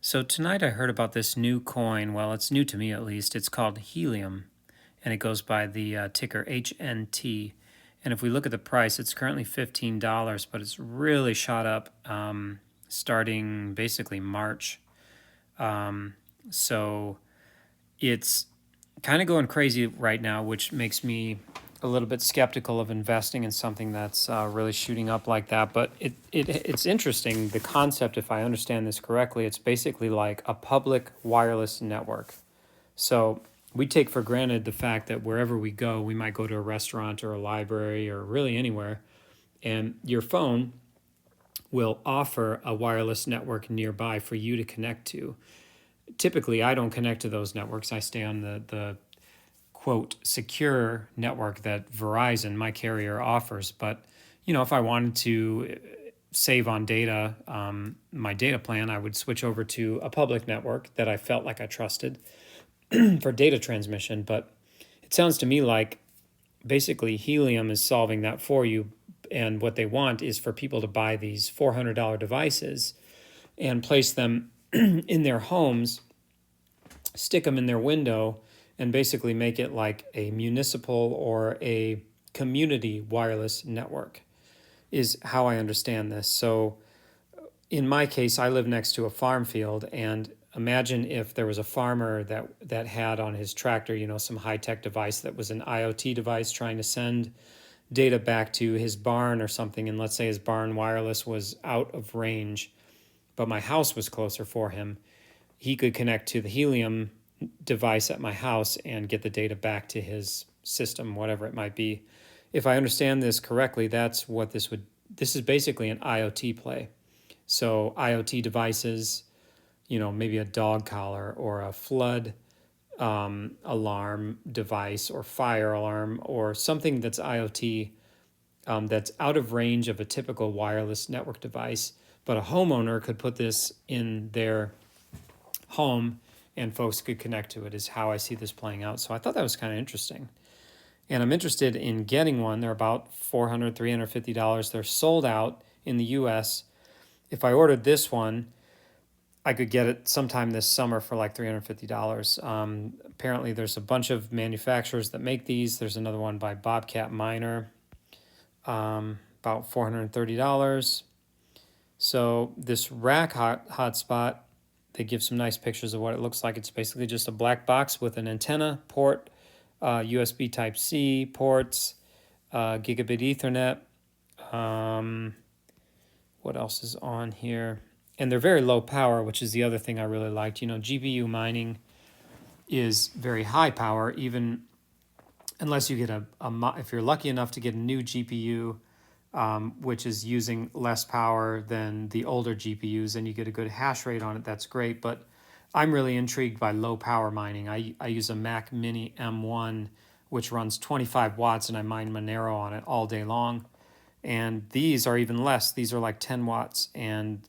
So tonight I heard about this new coin. Well, it's new to me at least. It's called Helium, and it goes by the ticker HNT. And if we look at the price, it's currently $15, but it's really shot up starting basically March. So it's kind of going crazy right now, which makes me a little bit skeptical of investing in something that's really shooting up like that. But it's interesting, the concept, if I understand this correctly, it's basically like a public wireless network. So we take for granted the fact that wherever we go, we might go to a restaurant or a library or really anywhere, and your phone will offer a wireless network nearby for you to connect to. Typically, I don't connect to those networks. I stay on the quote secure network that Verizon, my carrier, offers. But if I wanted to save on data, my data plan, I would switch over to a public network that I felt like I trusted for data transmission. But it sounds to me like basically Helium is solving that for you. And what they want is for people to buy these $400 devices and place them in their homes, stick them in their window, and basically make it like a municipal or a community wireless network, is how I understand this. So in my case, I live next to a farm field, and imagine if there was a farmer that had on his tractor, some high-tech device that was an IoT device trying to send data back to his barn or something, and let's say his barn wireless was out of range, but my house was closer for him. He could connect to the Helium device at my house and get the data back to his system, whatever it might be. If I understand this correctly, that's what this is basically an IoT play. So IoT devices, maybe a dog collar or a flood alarm device or fire alarm or something that's IoT, that's out of range of a typical wireless network device. But a homeowner could put this in their home and folks could connect to it, is how I see this playing out. So I thought that was kind of interesting. And I'm interested in getting one. They're about $400, $350. They're sold out in the US. If I ordered this one, I could get it sometime this summer for like $350. Apparently, there's a bunch of manufacturers that make these. There's another one by Bobcat Miner, about $430. So this rack hotspot, they give some nice pictures of what it looks like. It's basically just a black box with an antenna, port, USB Type-C ports, gigabit Ethernet. What else is on here? And they're very low power, which is the other thing I really liked. GPU mining is very high power, even unless you get if you're lucky enough to get a new GPU, which is using less power than the older GPUs, and you get a good hash rate on it, that's great. But I'm really intrigued by low power mining. I use a Mac Mini M1, which runs 25 watts, and I mine Monero on it all day long. And these are even less. These are like 10 watts. And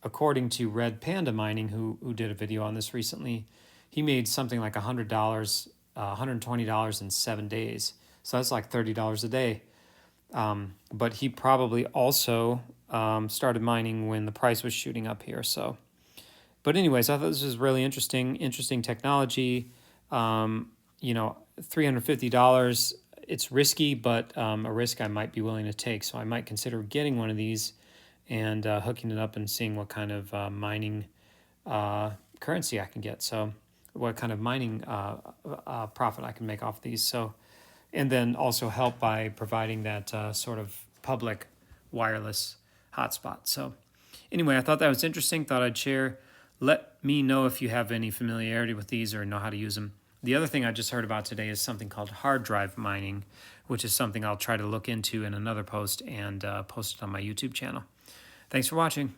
according to Red Panda Mining, who did a video on this recently, he made something like $100, $120 in 7 days. So that's like $30 a day. But he probably also started mining when the price was shooting up here. So, but anyways, I thought this was really interesting technology. $350. It's risky, but a risk I might be willing to take. So I might consider getting one of these and hooking it up and seeing what kind of mining currency I can get. So what kind of mining profit I can make off these. So, and then also help by providing that sort of public wireless hotspot. So anyway, I thought that was interesting. Thought I'd share. Let me know if you have any familiarity with these or know how to use them. The other thing I just heard about today is something called hard drive mining, which is something I'll try to look into in another post and post it on my YouTube channel. Thanks for watching.